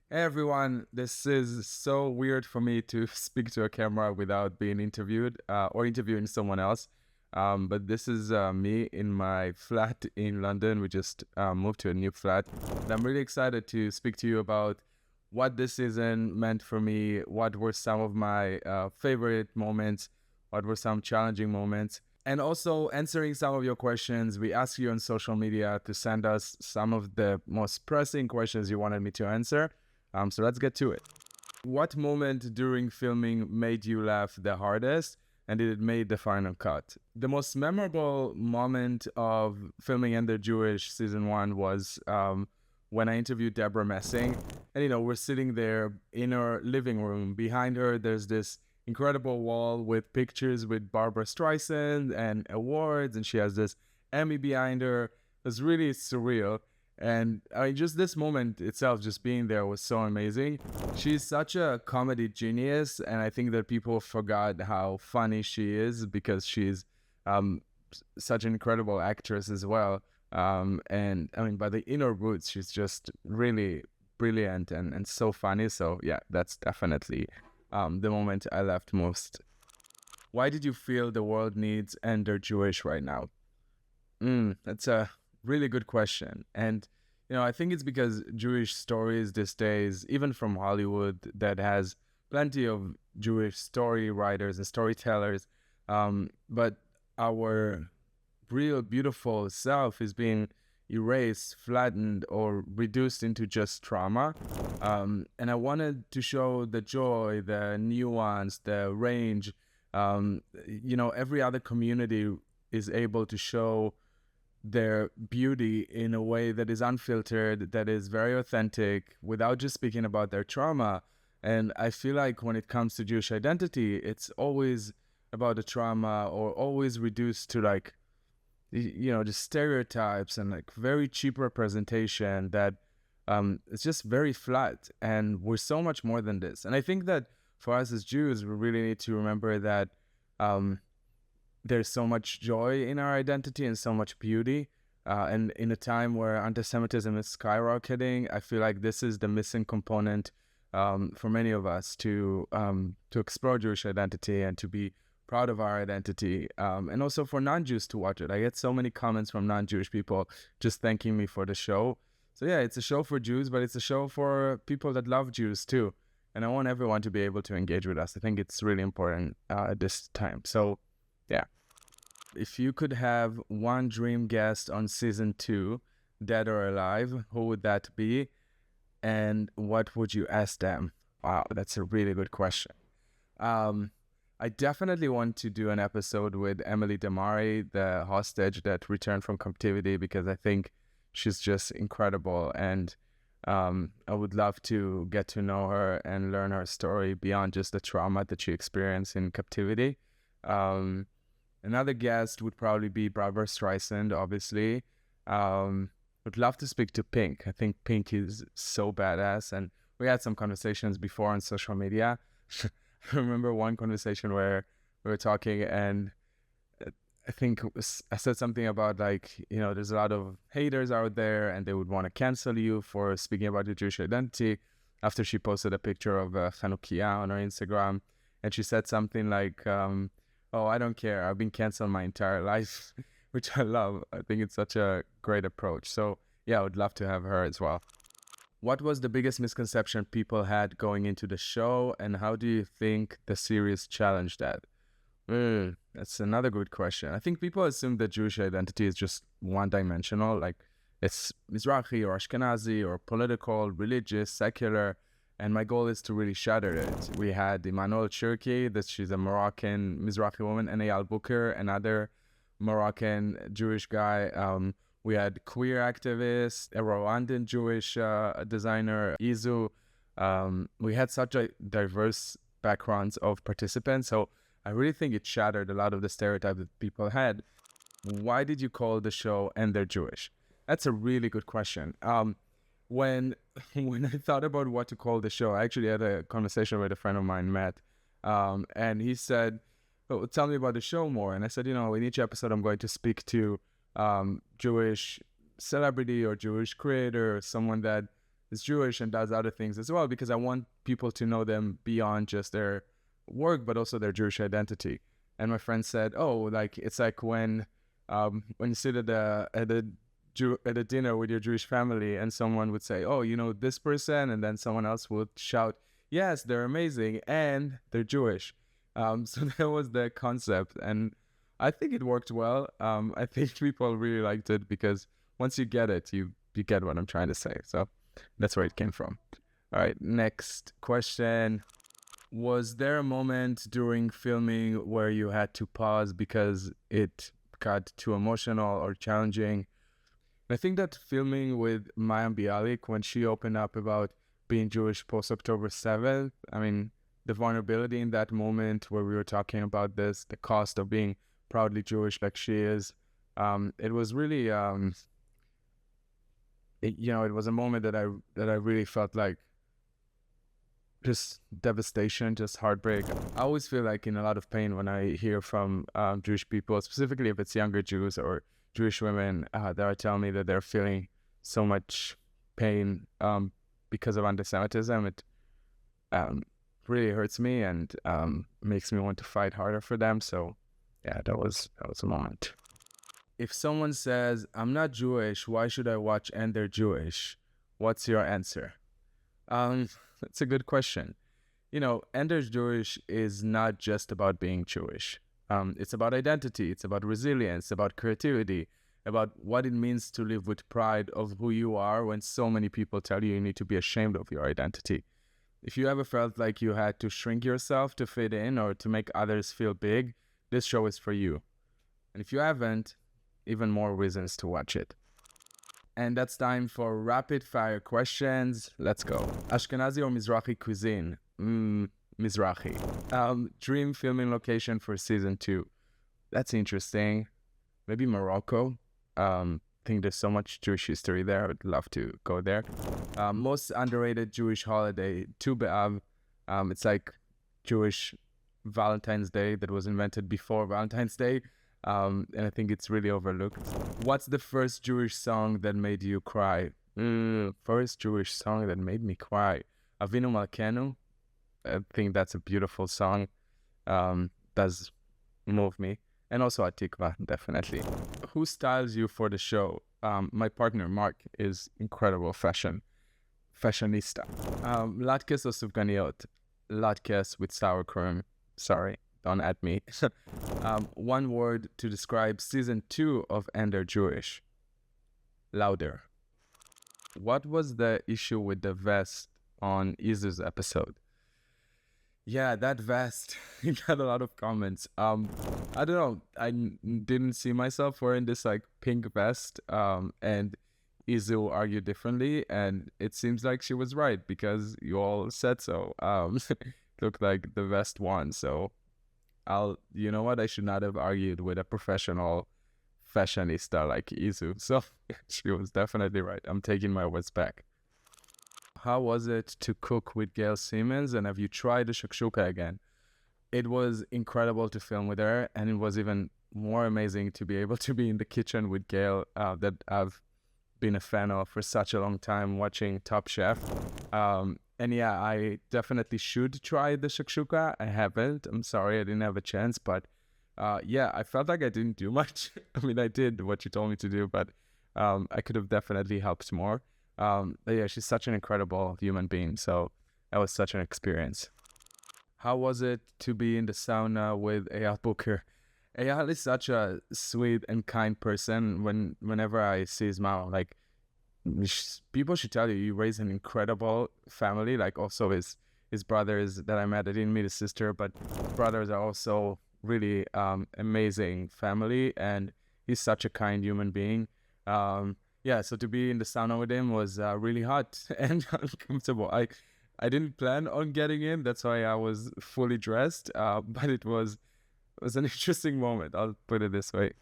Hey everyone, this is so weird for me to speak to a camera without being interviewed or interviewing someone else. But this is me in my flat in London. We just moved to a new flat. And I'm really excited to speak to you about what this season meant for me, what were some of my favorite moments, what were some challenging moments, and also answering some of your questions. We asked you on social media to send us some of the most pressing questions you wanted me to answer. So let's get to it. What moment during filming made you laugh the hardest, and did it make the final cut? The most memorable moment of filming Ender Jewish season 1 was when I interviewed Deborah Messi. And we're sitting there in her living room. Behind her, there's this incredible wall with pictures with Barbara Streisand and awards, and she has this Emmy behind her. It was really surreal. And I mean, just this moment itself, just being there was so amazing. She's such a comedy genius, and I think that people forgot how funny she is because she's such an incredible actress as well. And I mean, by the inner roots, she's just really brilliant and so funny. So yeah, that's definitely the moment I laughed most. Why did you feel the world needs Ender Jewish right now? That's a really good question. And, I think it's because Jewish stories these days, even from Hollywood, that has plenty of Jewish story writers and storytellers, but our real beautiful self is being erased, flattened, or reduced into just trauma. And I wanted to show the joy, the nuance, the range. Every other community is able to show their beauty in a way that is unfiltered, that is very authentic, without just speaking about their trauma. And I feel like when it comes to Jewish identity, it's always about the trauma, or always reduced to just stereotypes and like very cheap representation that it's just very flat. And we're so much more than this. And I think that for us as Jews, we really need to remember that there's so much joy in our identity and so much beauty. And in a time where anti-Semitism is skyrocketing, I feel like this is the missing component for many of us to explore Jewish identity and to be proud of our identity. And also for non-Jews to watch it. I get so many comments from non-Jewish people just thanking me for the show. So yeah, it's a show for Jews, but it's a show for people that love Jews too. And I want everyone to be able to engage with us. I think it's really important at this time. So yeah. If you could have one dream guest on season 2, dead or alive, who would that be? And what would you ask them? Wow, that's a really good question. I definitely want to do an episode with Emily Damari, the hostage that returned from captivity, because I think she's just incredible. And I would love to get to know her and learn her story beyond just the trauma that she experienced in captivity. Another guest would probably be Barbara Streisand, obviously. Would love to speak to Pink. I think Pink is so badass. And we had some conversations before on social media. I remember one conversation where we were talking, and I think I said something about there's a lot of haters out there and they would want to cancel you for speaking about your Jewish identity, after she posted a picture of Chanukiah on her Instagram. And she said something like, oh, I don't care. I've been canceled my entire life, which I love. I think it's such a great approach. So yeah, I would love to have her as well. What was the biggest misconception people had going into the show, and how do you think the series challenged that? That's another good question. I think people assume that Jewish identity is just one-dimensional, like it's Mizrahi or Ashkenazi or political, religious, secular. And my goal is to really shatter it. We had Emmanuelle Chriqui, that she's a Moroccan Mizrahi woman, and Aal Booker, another Moroccan Jewish guy. We had queer activists, a Rwandan Jewish designer, Izu. We had such a diverse backgrounds of participants. So I really think it shattered a lot of the stereotypes that people had. Why did you call the show And They're Jewish? That's a really good question. When I thought about what to call the show, I actually had a conversation with a friend of mine, Matt, and he said, oh, tell me about the show more. And I said, in each episode, I'm going to speak to Jewish celebrity or Jewish creator, or someone that is Jewish and does other things as well, because I want people to know them beyond just their work, but also their Jewish identity. And my friend said, "Oh, like it's like when you sit at a dinner with your Jewish family, and someone would say, 'Oh, you know this person,' and then someone else would shout, 'Yes, they're amazing, and they're Jewish.'" So that was the concept, and I think it worked well. I think people really liked it because once you get it, you get what I'm trying to say. So that's where it came from. All right, next question. Was there a moment during filming where you had to pause because it got too emotional or challenging? I think that filming with Mayhem Bialik, when she opened up about being Jewish post October 7th, I mean, the vulnerability in that moment where we were talking about this, the cost of being proudly Jewish like she is, it was really, it was a moment that I really felt like just devastation, just heartbreak. I always feel like in a lot of pain when I hear from Jewish people, specifically if it's younger Jews or Jewish women that are telling me that they're feeling so much pain because of anti-Semitism. It really hurts me and makes me want to fight harder for them. So yeah, that was a moment. If someone says, "I'm not Jewish, why should I watch and they're Jewish?" What's your answer? That's a good question. Ender Jewish is not just about being Jewish. It's about identity. It's about resilience, about creativity, about what it means to live with pride of who you are when so many people tell you need to be ashamed of your identity. If you ever felt like you had to shrink yourself to fit in or to make others feel big, this show is for you. And if you haven't, even more reasons to watch it. And that's time for rapid fire questions. Let's go. Ashkenazi or Mizrahi cuisine? Mizrahi. Dream filming location for season 2. That's interesting. Maybe Morocco. I think there's so much Jewish history there. I would love to go there. Most underrated Jewish holiday, Tu B'Av. It's like Jewish Valentine's Day that was invented before Valentine's Day. And I think it's really overlooked. What's the first Jewish song that made you cry? First Jewish song that made me cry. Avinu Malkenu. I think that's a beautiful song. Does move me. And also Atikva, definitely. Who styles you for the show? My partner, Mark, is incredible fashionista. Latkes or sufganiot? Latkes with sour cream. Sorry. Don't at me. One word to describe season 2 of Ender Jewish. Louder. What was the issue with the vest on Izu's episode? Yeah, that vest. He got a lot of comments. I don't know. I didn't see myself wearing this like pink vest. And Izu argued differently, and it seems like she was right because you all said so. It looked like the vest won, so you know what? I should not have argued with a professional fashionista like Izu. So she was definitely right. I'm taking my words back. How was it to cook with Gail Simmons? And have you tried the shakshuka again? It was incredible to film with her. And it was even more amazing to be able to be in the kitchen with Gail that I've been a fan of for such a long time, watching Top Chef. And yeah, I definitely should try the shakshuka. I haven't. I'm sorry, I didn't have a chance. But yeah, I felt like I didn't do much. I mean, I did what you told me to do, but I could have definitely helped more. But yeah, she's such an incredible human being. So that was such an experience. How was it to be in the sauna with Aal Booker? Aal is such a sweet and kind person. Whenever I see his mom, like, people should tell you raise an incredible family. Like also his brothers that I met. I didn't meet his sister, but brothers are also really amazing family, and he's such a kind human being. Yeah, so to be in the sauna with him was really hot and uncomfortable. I didn't plan on getting in. That's why I was fully dressed. But it was an interesting moment. I'll put it this way.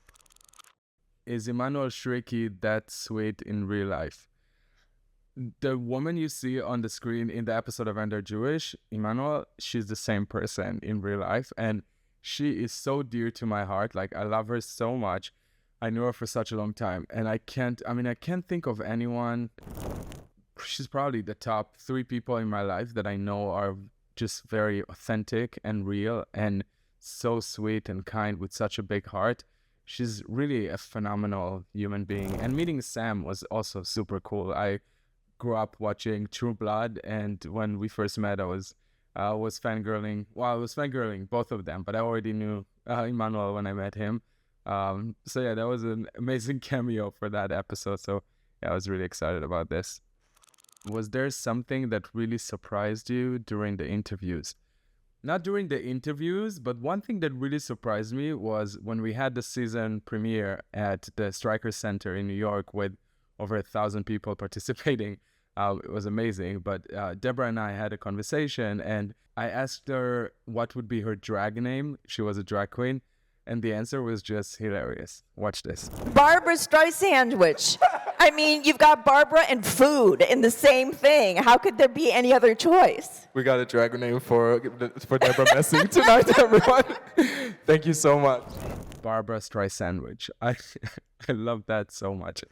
Is Emmanuelle Chriqui that sweet in real life? The woman you see on the screen in the episode of Ender Jewish, Emmanuelle, she's the same person in real life. And she is so dear to my heart. Like, I love her so much. I knew her for such a long time. And I can't think of anyone she's probably the top 3 people in my life that I know are just very authentic and real and so sweet and kind with such a big heart. She's really a phenomenal human being. And meeting Sam was also super cool. I grew up watching True Blood, and when we first met, I was fangirling. Well, I was fangirling both of them, but I already knew Emmanuelle when I met him. So yeah, that was an amazing cameo for that episode. So yeah, I was really excited about this. Was there something that really surprised you during the interviews? Not during the interviews, but one thing that really surprised me was when we had the season premiere at the Stryker Center in New York with over 1,000 people participating. It was amazing. But Deborah and I had a conversation, and I asked her what would be her drag name. She was a drag queen, and the answer was just hilarious. Watch this. Barbara Streisandwich. I mean, you've got Barbara and food in the same thing. How could there be any other choice? We got a drag name for Deborah Messi tonight, everyone. Thank you so much. Barbara Streisandwich. I love that so much.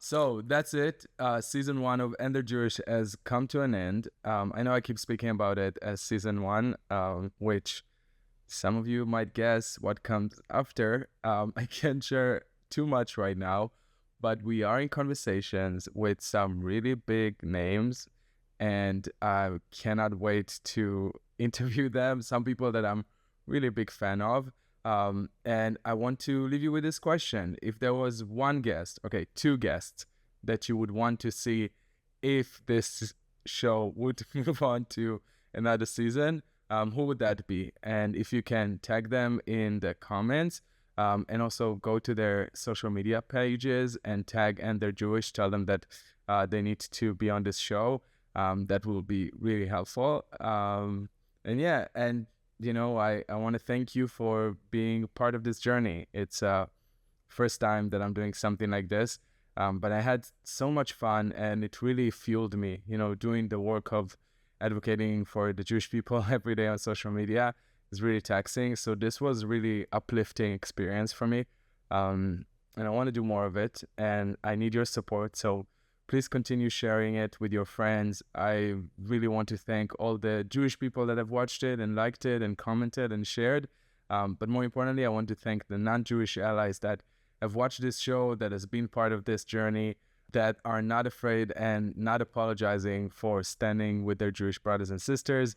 So that's it. Season 1 of And They're Jewish has come to an end. I know I keep speaking about it as season 1, which some of you might guess what comes after. I can't share too much right now, but we are in conversations with some really big names, and I cannot wait to interview them. Some people that I'm really a big fan of. And I want to leave you with this question. If there was one guest, okay, 2 guests that you would want to see if this show would move on to another season, who would that be? And if you can tag them in the comments, and also go to their social media pages and tag And They're Jewish, tell them that they need to be on this show. That will be really helpful. And yeah, and you know, I want to thank you for being part of this journey. It's first time that I'm doing something like this, but I had so much fun, and it really fueled me, you know, doing the work of advocating for the Jewish people every day on social media is really taxing. So this was really uplifting experience for me. And I want to do more of it, and I need your support. So please continue sharing it with your friends. I really want to thank all the Jewish people that have watched it and liked it and commented and shared. But more importantly, I want to thank the non-Jewish allies that have watched this show, that has been part of this journey, that are not afraid and not apologizing for standing with their Jewish brothers and sisters.